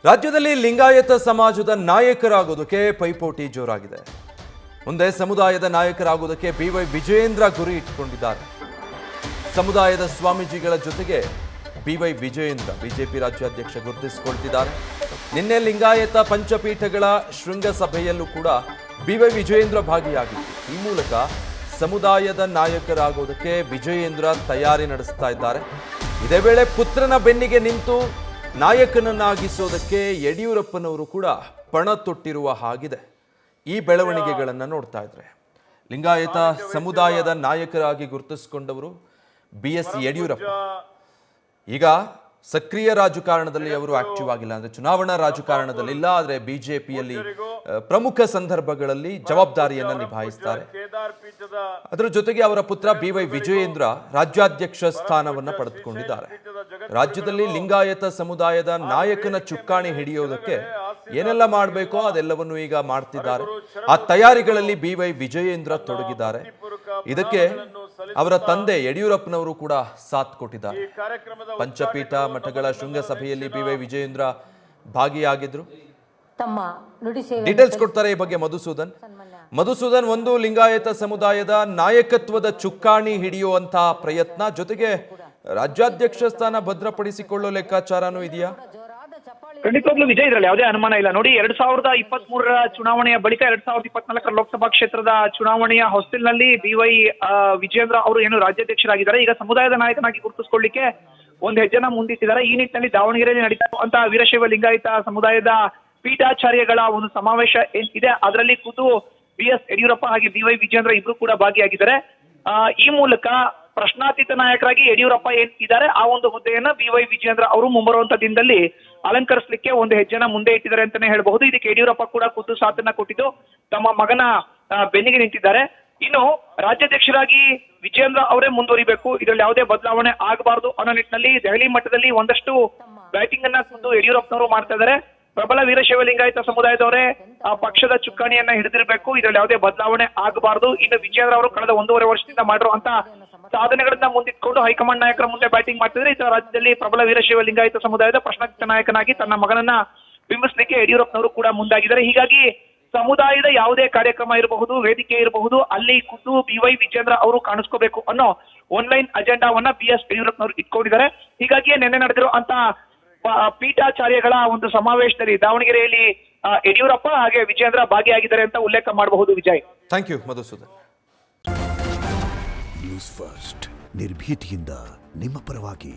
ರಾಜ್ಯದಲ್ಲಿ ಲಿಂಗಾಯತ ಸಮಾಜದ ನಾಯಕರಾಗೋದಕ್ಕೆ ಪೈಪೋಟಿ ಜೋರಾಗಿದೆ. ಮುಂದೆ ಸಮುದಾಯದ ನಾಯಕರಾಗೋದಕ್ಕೆ ಬಿವೈ ವಿಜಯೇಂದ್ರ ಗುರಿ ಇಟ್ಟುಕೊಂಡಿದ್ದಾರೆ. ಸಮುದಾಯದ ಸ್ವಾಮೀಜಿಗಳ ಜೊತೆಗೆ ಬಿವೈ ವಿಜಯೇಂದ್ರ ಬಿಜೆಪಿ ರಾಜ್ಯಾಧ್ಯಕ್ಷ ಗುರುತಿಸಿಕೊಳ್ತಿದ್ದಾರೆ. ನಿನ್ನೆ ಲಿಂಗಾಯತ ಪಂಚಪೀಠಗಳ ಶೃಂಗಸಭೆಯಲ್ಲೂ ಕೂಡ ಬಿವೈ ವಿಜಯೇಂದ್ರ ಭಾಗಿಯಾಗಿದ್ದರು. ಈ ಮೂಲಕ ಸಮುದಾಯದ ನಾಯಕರಾಗೋದಕ್ಕೆ ವಿಜಯೇಂದ್ರ ತಯಾರಿ ನಡೆಸ್ತಾ ಇದ್ದಾರೆ. ಇದೇ ವೇಳೆ ಪುತ್ರನ ಬೆನ್ನಿಗೆ ನಿಂತು ನಾಯಕನನ್ನಾಗಿಸೋದಕ್ಕೆ ಯಡಿಯೂರಪ್ಪನವರು ಕೂಡ ಪಣ ತೊಟ್ಟಿರುವ ಹಾಗಿದೆ. ಈ ಬೆಳವಣಿಗೆಗಳನ್ನು ನೋಡ್ತಾ ಇದ್ರೆ ಲಿಂಗಾಯತ ಸಮುದಾಯದ ನಾಯಕರಾಗಿ ಗುರುತಿಸಿಕೊಂಡವರು BS ಯಡಿಯೂರಪ್ಪ ಈಗ ಸಕ್ರಿಯ ರಾಜಕಾರಣದಲ್ಲಿ ಅವರು ಆಕ್ಟಿವ್ ಆಗಿಲ್ಲ, ಅಂದ್ರೆ ಚುನಾವಣಾ ರಾಜಕಾರಣದಲ್ಲಿ ಇಲ್ಲ, ಆದರೆ ಬಿಜೆಪಿಯಲ್ಲಿ ಪ್ರಮುಖ ಸಂದರ್ಭಗಳಲ್ಲಿ ಜವಾಬ್ದಾರಿಯನ್ನ ನಿಭಾಯಿಸ್ತಾರೆ. ಅದರ ಜೊತೆಗೆ ಅವರ ಪುತ್ರ ಬಿವೈ ವಿಜಯೇಂದ್ರ ರಾಜ್ಯಾಧ್ಯಕ್ಷ ಸ್ಥಾನವನ್ನ ಪಡೆದುಕೊಂಡಿದ್ದಾರೆ. ರಾಜ್ಯದಲ್ಲಿ ಲಿಂಗಾಯತ ಸಮುದಾಯದ ನಾಯಕನ ಚುಕ್ಕಾಣಿ ಹಿಡಿಯೋದಕ್ಕೆ ಏನೆಲ್ಲ ಮಾಡಬೇಕೋ ಅದೆಲ್ಲವನ್ನು ಈಗ ಮಾಡ್ತಿದ್ದಾರೆ. ಆ ತಯಾರಿಗಳಲ್ಲಿ ಬಿವೈ ವಿಜಯೇಂದ್ರ ತೊಡಗಿದ್ದಾರೆ. ಇದಕ್ಕೆ ಅವರ ತಂದೆ ಯಡಿಯೂರಪ್ಪನವರು ಕೂಡ ಸಾಥ್ ಕೊಟ್ಟಿದ್ದಾರೆ. ಪಂಚಪೀಠ ಮಠಗಳ ಶೃಂಗಸಭೆಯಲ್ಲಿ ಬಿವೈ ವಿಜಯೇಂದ್ರ ಭಾಗಿಯಾಗಿದ್ರು. ಡೀಟೇಲ್ಸ್ ಕೊಡ್ತಾರೆ ಈ ಬಗ್ಗೆ ಮಧುಸೂದನ್. ಒಂದು ಲಿಂಗಾಯತ ಸಮುದಾಯದ ನಾಯಕತ್ವದ ಚುಕ್ಕಾಣಿ ಹಿಡಿಯುವಂತಹ ಪ್ರಯತ್ನ, ಜೊತೆಗೆ ರಾಜ್ಯಾಧ್ಯಕ್ಷ ಸ್ಥಾನ ಭದ್ರಪಡಿಸಿಕೊಳ್ಳೋ ಲೆಕ್ಕಾಚಾರನೂ ಇದೆಯಾ? ಖಂಡಿತವಾಗ್ಲೂ ವಿಜಯ್, ಇದರಲ್ಲಿ ಯಾವುದೇ ಅನುಮಾನ ಇಲ್ಲ. ನೋಡಿ, 2023ರ ಚುನಾವಣೆಯ ಬಳಿಕ 2024ರ ಲೋಕಸಭಾ ಕ್ಷೇತ್ರದ ಚುನಾವಣೆಯ ಹೊಸ್ತಿಲಿನಲ್ಲಿ ಬಿವೈ ವಿಜಯೇಂದ್ರ ಅವರು ಏನು ರಾಜ್ಯಾಧ್ಯಕ್ಷರಾಗಿದ್ದಾರೆ, ಈಗ ಸಮುದಾಯದ ನಾಯಕನಾಗಿ ಗುರುತಿಸಿಕೊಳ್ಳಿಕ್ಕೆ ಒಂದು ಹೆಜ್ಜೆನ ಮುಂದಿಟ್ಟಿದ್ದಾರೆ. ಈ ನಿಟ್ಟಿನಲ್ಲಿ ದಾವಣಗೆರೆಯಲ್ಲಿ ನಡೀತಾ ವೀರಶೈವ ಲಿಂಗಾಯತ ಸಮುದಾಯದ ಪೀಠಾಚಾರ್ಯಗಳ ಒಂದು ಸಮಾವೇಶ ಇದೆ. ಅದರಲ್ಲಿ ಖುದ್ದು BS ಯಡಿಯೂರಪ್ಪ ಹಾಗೆ ಬಿವೈ ವಿಜಯೇಂದ್ರ ಇಬ್ರು ಕೂಡ ಭಾಗಿಯಾಗಿದ್ದಾರೆ. ಈ ಮೂಲಕ ಪ್ರಶ್ನಾತೀತ ನಾಯಕರಾಗಿ ಯಡಿಯೂರಪ್ಪ ಏನಿದ್ದಾರೆ ಆ ಒಂದು ಹುದ್ದೆಯನ್ನ ಬಿವೈ ವಿಜಯೇಂದ್ರ ಅವರು ಮುಂಬರುವಂತ ದಿನದಲ್ಲಿ ಅಲಂಕರಿಸಲಿಕ್ಕೆ ಒಂದು ಹೆಜ್ಜೆನ ಮುಂದೆ ಇಟ್ಟಿದ್ದಾರೆ ಅಂತಾನೆ ಹೇಳಬಹುದು. ಇದಕ್ಕೆ ಯಡಿಯೂರಪ್ಪ ಕೂಡ ಖುದ್ದು ಸಾಥನ್ನ ಕೊಟ್ಟಿದ್ದು ತಮ್ಮ ಮಗನ ಬೆನ್ನಿಗೆ ನಿಂತಿದ್ದಾರೆ. ಇನ್ನು ರಾಜ್ಯಾಧ್ಯಕ್ಷರಾಗಿ ವಿಜಯೇಂದ್ರ ಅವರೇ ಮುಂದುವರಿಬೇಕು, ಇದರಲ್ಲಿ ಯಾವುದೇ ಬದಲಾವಣೆ ಆಗಬಾರದು ಅನ್ನೋ ನಿಟ್ಟಿನಲ್ಲಿ ದೆಹಲಿ ಮಟ್ಟದಲ್ಲಿ ಒಂದಷ್ಟು ಬ್ಯಾಟಿಂಗ್ ಅನ್ನ ಖುದ್ದು ಯಡಿಯೂರಪ್ಪನವರು ಮಾಡ್ತಾ ಇದ್ದಾರೆ. ಪ್ರಬಲ ವೀರಶೈವ ಲಿಂಗಾಯತ ಸಮುದಾಯದವರೇ ಆ ಪಕ್ಷದ ಚುಕ್ಕಾಣಿಯನ್ನ ಹಿಡಿದಿರಬೇಕು, ಇದರಲ್ಲಿ ಯಾವುದೇ ಬದಲಾವಣೆ ಆಗಬಾರದು. ಇನ್ನು ವಿಜಯೇಂದ್ರ ಅವರು ಕಳೆದ 1.5 ವರ್ಷದಿಂದ ಮಾಡಿರುವಂತ ಸಾಧನೆಗಳನ್ನ ಮುಂದಿಟ್ಕೊಂಡು ಹೈಕಮಾಂಡ್ ನಾಯಕರ ಮುಂದೆ ಬ್ಯಾಟಿಂಗ್ ಮಾಡ್ತಿದ್ರೆ, ಇತರ ರಾಜ್ಯದಲ್ಲಿ ಪ್ರಬಲ ವೀರಶೈವ ಲಿಂಗಾಯತ ಸಮುದಾಯದ ಪ್ರಶ್ನಾತೀತ ನಾಯಕನಾಗಿ ತನ್ನ ಮಗನನ್ನ ಬಿಂಬಿಸಲಿಕ್ಕೆ ಯಡಿಯೂರಪ್ಪನವರು ಕೂಡ ಮುಂದಾಗಿದ್ದಾರೆ. ಹೀಗಾಗಿ ಸಮುದಾಯದ ಯಾವುದೇ ಕಾರ್ಯಕ್ರಮ ಇರಬಹುದು, ವೇದಿಕೆ ಇರಬಹುದು, ಅಲ್ಲಿ ಖುದ್ದು ಬಿವೈ ವಿಜಯೇಂದ್ರ ಅವರು ಕಾಣಿಸ್ಕೋಬೇಕು ಅನ್ನೋ ಆನ್ಲೈನ್ ಅಜೆಂಡಾವನ್ನ BS ಯಡಿಯೂರಪ್ಪನವರು ಇಟ್ಕೊಂಡಿದ್ದಾರೆ. ಹೀಗಾಗಿಯೇ ನಿನ್ನೆ ನಡೆದಿರೋ ಅಂತ ಪೀಠಾಚಾರ್ಯಗಳ ಒಂದು ಸಮಾವೇಶದಲ್ಲಿ ದಾವಣಗೆರೆಯಲ್ಲಿ ಯಡಿಯೂರಪ್ಪ ಹಾಗೆ ವಿಜಯೇಂದ್ರ ಭಾಗಿಯಾಗಿದ್ದಾರೆ ಅಂತ ಉಲ್ಲೇಖ ಮಾಡಬಹುದು. Vijay, thank you Madhusudan. News first ನಿರ್ಭೀತಿಯಿಂದ ನಿಮ್ಮ ಪರವಾಗಿ.